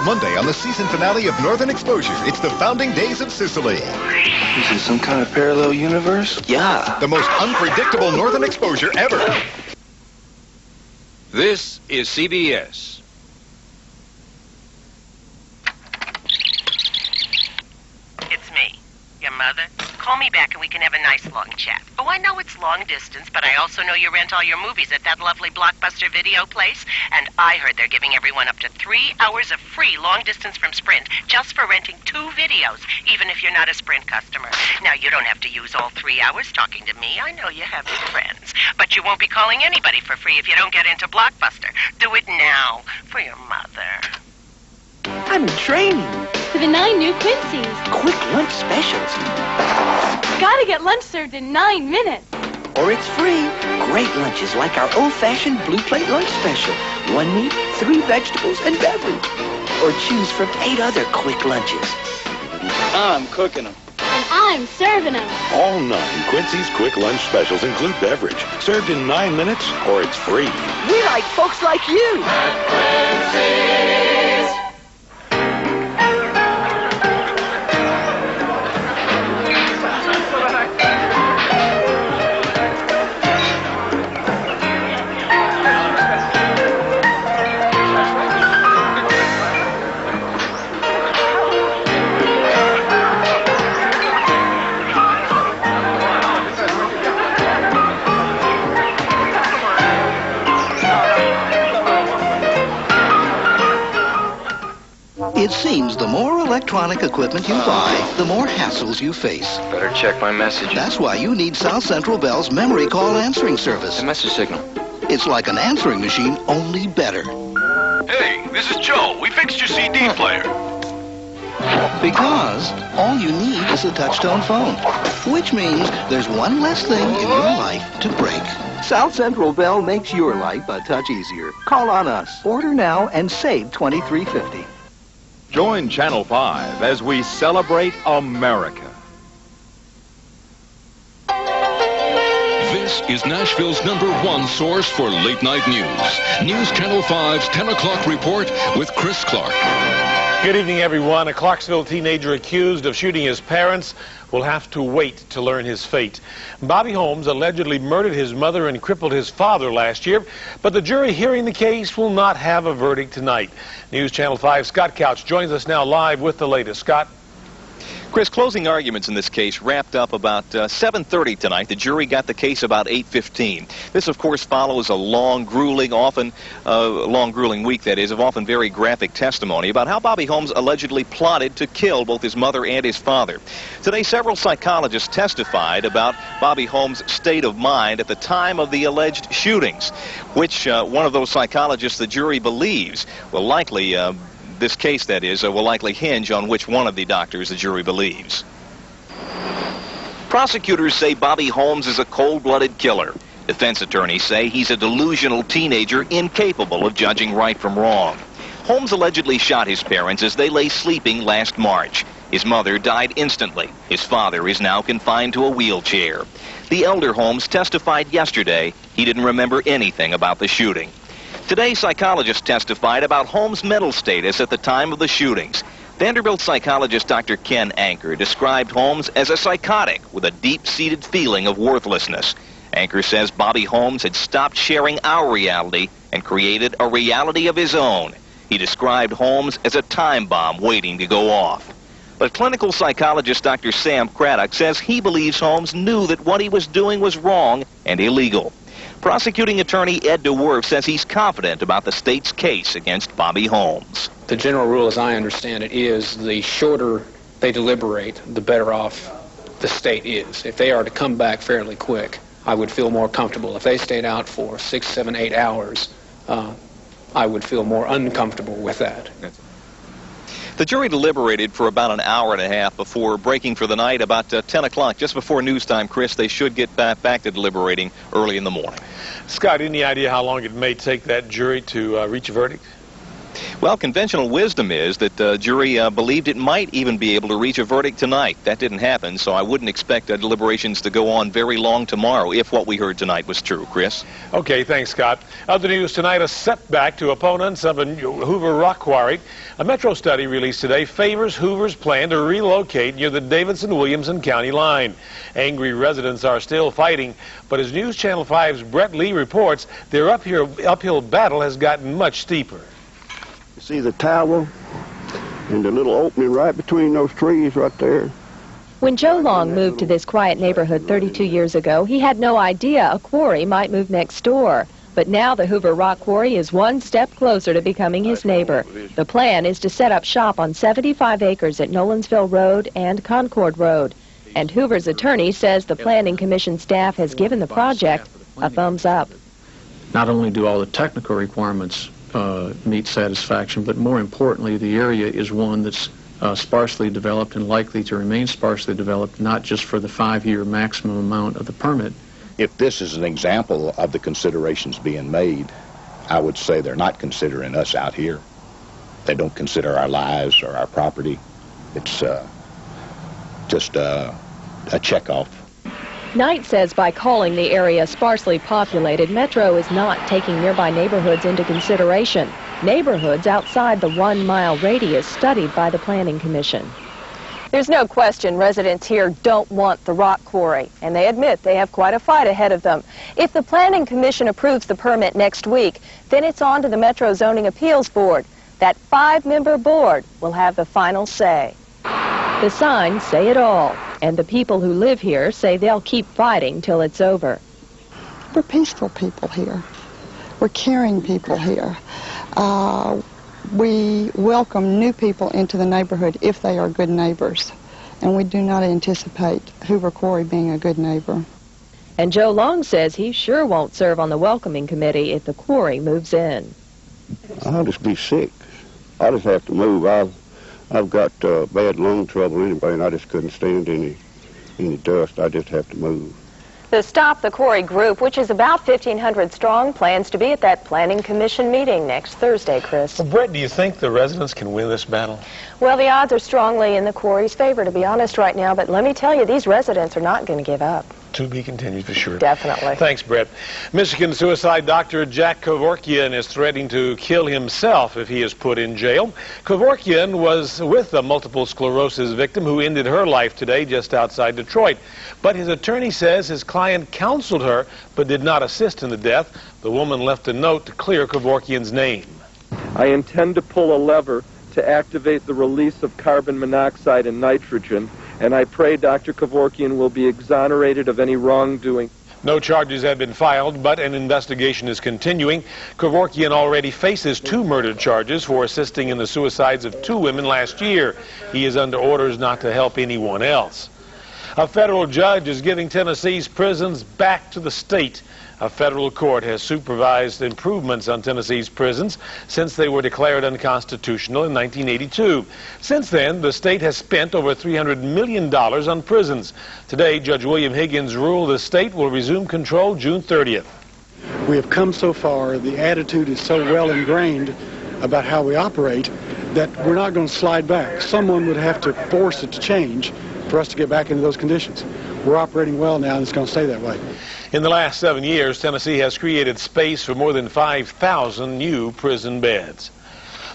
Monday on the season finale of Northern Exposure. It's the founding days of Sicily. Is this some kind of parallel universe? Yeah. The most unpredictable Northern Exposure ever. This is CBS. It's me, your mother. Call me back and we can have a nice long chat. Oh, I know it's long distance, but I also know you rent all your movies at that lovely Blockbuster video place. And I heard they're giving everyone up to 3 hours of free long distance from Sprint just for renting 2 videos, even if you're not a Sprint customer. Now, you don't have to use all 3 hours talking to me. I know you have your friends. But you won't be calling anybody for free if you don't get into Blockbuster. Do it now for your mother. I'm in training. For the 9 new Quincy's. Quick lunch specials. Gotta get lunch served in 9 minutes. Or it's free. Great lunches like our old-fashioned blue plate lunch special. 1 meat, 3 vegetables, and beverage. Or choose from 8 other quick lunches. I'm cooking them. And I'm serving them. All 9 Quincy's quick lunch specials include beverage. Served in 9 minutes, or it's free. We like folks like you. It seems the more electronic equipment you buy, the more hassles you face. Better check my messages. That's why you need South Central Bell's memory call answering service. The message signal. It's like an answering machine, only better. Hey, this is Joe. We fixed your CD player. Because all you need is a touch-tone phone, which means there's one less thing in your life to break. South Central Bell makes your life a touch easier. Call on us. Order now and save $23.50. Join Channel 5 as we celebrate America. This is Nashville's #1 source for late-night news. News Channel 5's 10 o'clock report with Chris Clark. Good evening, everyone. A Clarksville teenager accused of shooting his parents will have to wait to learn his fate. Bobby Holmes allegedly murdered his mother and crippled his father last year, but the jury hearing the case will not have a verdict tonight. News Channel 5's Scott Couch joins us now live with the latest. Scott? Chris, closing arguments in this case wrapped up about 7:30 tonight. The jury got the case about 8:15. This, of course, follows a long, grueling week, that is, of often very graphic testimony about how Bobby Holmes allegedly plotted to kill both his mother and his father. Today, several psychologists testified about Bobby Holmes' state of mind at the time of the alleged shootings. Which one of those psychologists the jury believes will likely this case, that is, will likely hinge on which one of the doctors the jury believes. Prosecutors say Bobby Holmes is a cold-blooded killer. Defense attorneys say he's a delusional teenager incapable of judging right from wrong. Holmes allegedly shot his parents as they lay sleeping last March. His mother died instantly. His father is now confined to a wheelchair. The elder Holmes testified yesterday he didn't remember anything about the shooting. Today, psychologists testified about Holmes' mental status at the time of the shootings. Vanderbilt psychologist Dr. Ken Anker described Holmes as a psychotic with a deep-seated feeling of worthlessness. Anker says Bobby Holmes had stopped sharing our reality and created a reality of his own. He described Holmes as a time bomb waiting to go off. But clinical psychologist Dr. Sam Craddock says he believes Holmes knew that what he was doing was wrong and illegal. Prosecuting attorney Ed DeWerf says he's confident about the state's case against Bobby Holmes. The general rule, as I understand it, is the shorter they deliberate, the better off the state is. If they are to come back fairly quick, I would feel more comfortable. If they stayed out for 6, 7, 8 hours, I would feel more uncomfortable with that. The jury deliberated for about an hour and a half before breaking for the night. About 10 o'clock, just before news time, Chris, they should get back to deliberating early in the morning. Scott, any idea how long it may take that jury to reach a verdict? Well, conventional wisdom is that the jury believed it might even be able to reach a verdict tonight. That didn't happen, so I wouldn't expect deliberations to go on very long tomorrow if what we heard tonight was true. Chris? Okay, thanks, Scott. Other news tonight, a setback to opponents of a Hoover rock quarry. A Metro study released today favors Hoover's plan to relocate near the Davidson-Williamson County line. Angry residents are still fighting, but as News Channel 5's Brett Lee reports, their uphill battle has gotten much steeper. You see the tower and the little opening right between those trees right there? When Joe Long moved to this quiet neighborhood 32 years ago, he had no idea a quarry might move next door. But now the Hoover Rock Quarry is one step closer to becoming his neighbor. The plan is to set up shop on 75 acres at Nolensville Road and Concord Road. And Hoover's attorney says the Planning Commission staff has given the project a thumbs up. Not only do all the technical requirements meet satisfaction, but more importantly, the area is one that's sparsely developed and likely to remain sparsely developed, not just for the 5-year maximum amount of the permit. If this is an example of the considerations being made, I would say they're not considering us out here. They don't consider our lives or our property. It's just a checkoff. Knight says by calling the area sparsely populated, Metro is not taking nearby neighborhoods into consideration. Neighborhoods outside the 1-mile radius studied by the Planning Commission. There's no question residents here don't want the rock quarry, and they admit they have quite a fight ahead of them. If the Planning Commission approves the permit next week, then it's on to the Metro Zoning Appeals Board. That 5-member board will have the final say. The signs say it all, and the people who live here say they'll keep fighting till it's over. We're peaceful people here. We're caring people here. We welcome new people into the neighborhood if they are good neighbors, and we do not anticipate Hoover Quarry being a good neighbor. And Joe Long says he sure won't serve on the welcoming committee if the quarry moves in. I'll just be sick. I just have to move. I've got bad lung trouble anyway, and I just couldn't stand any dust. I just have to move. The Stop the Quarry group, which is about 1,500 strong, plans to be at that Planning Commission meeting next Thursday, Chris. Well, Brett, do you think the residents can win this battle? Well, the odds are strongly in the quarry's favor, to be honest, right now. But let me tell you, these residents are not going to give up. To be continued for sure. Definitely. Thanks, Brett. Michigan suicide doctor Jack Kevorkian is threatening to kill himself if he is put in jail. Kevorkian was with a multiple sclerosis victim who ended her life today just outside Detroit. But his attorney says his client counseled her but did not assist in the death. The woman left a note to clear Kevorkian's name. I intend to pull a lever to activate the release of carbon monoxide and nitrogen, and I pray Dr. Kevorkian will be exonerated of any wrongdoing. No charges have been filed, but an investigation is continuing. Kevorkian already faces 2 murder charges for assisting in the suicides of 2 women last year. He is under orders not to help anyone else. A federal judge is giving Tennessee's prisons back to the state. A federal court has supervised improvements on Tennessee's prisons since they were declared unconstitutional in 1982. Since then, the state has spent over $300 million on prisons. Today, Judge William Higgins ruled the state will resume control June 30th. We have come so far, the attitude is so well ingrained about how we operate that we're not going to slide back. Someone would have to force it to change for us to get back into those conditions. We're operating well now, and it's going to stay that way. In the last 7 years, Tennessee has created space for more than 5,000 new prison beds.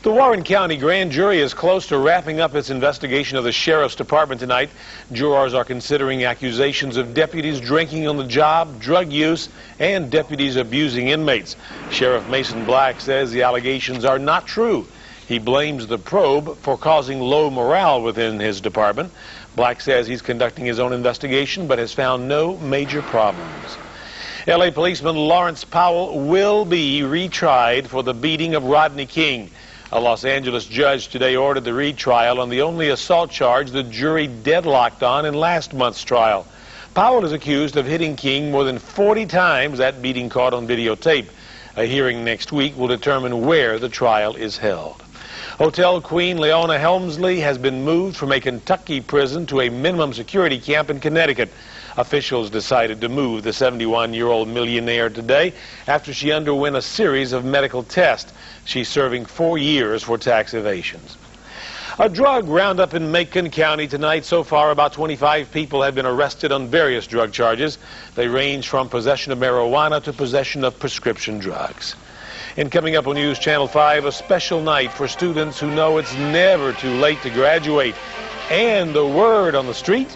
The Warren County Grand Jury is close to wrapping up its investigation of the Sheriff's Department tonight. Jurors are considering accusations of deputies drinking on the job, drug use, and deputies abusing inmates. Sheriff Mason Black says the allegations are not true. He blames the probe for causing low morale within his department. Black says he's conducting his own investigation but has found no major problems. L.A. policeman Lawrence Powell will be retried for the beating of Rodney King. A Los Angeles judge today ordered the retrial on the only assault charge the jury deadlocked on in last month's trial. Powell is accused of hitting King more than 40 times, that beating caught on videotape. A hearing next week will determine where the trial is held. Hotel Queen Leona Helmsley has been moved from a Kentucky prison to a minimum security camp in Connecticut. Officials decided to move the 71-year-old millionaire today after she underwent a series of medical tests. She's serving 4 years for tax evasions. A drug roundup in Macon County tonight. So far, about 25 people have been arrested on various drug charges. They range from possession of marijuana to possession of prescription drugs. And coming up on News Channel 5, a special night for students who know it's never too late to graduate. And the word on the street.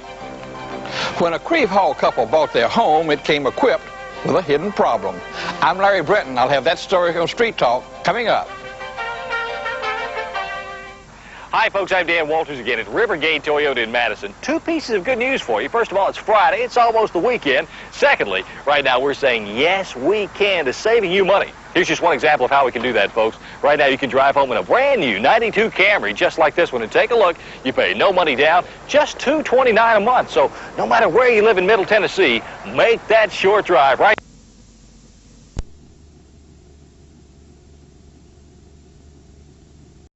When a Creve Hall couple bought their home, it came equipped with a hidden problem. I'm Larry Brenton. I'll have that story on Street Talk coming up. Hi, folks. I'm Dan Walters again at Rivergate Toyota in Madison. Two pieces of good news for you. First of all, it's Friday. It's almost the weekend. Secondly, right now we're saying yes, we can to saving you money. Here's just one example of how we can do that, folks. Right now you can drive home in a brand new 92 Camry just like this one. And take a look. You pay no money down, just $229 a month. So no matter where you live in Middle Tennessee, make that short drive right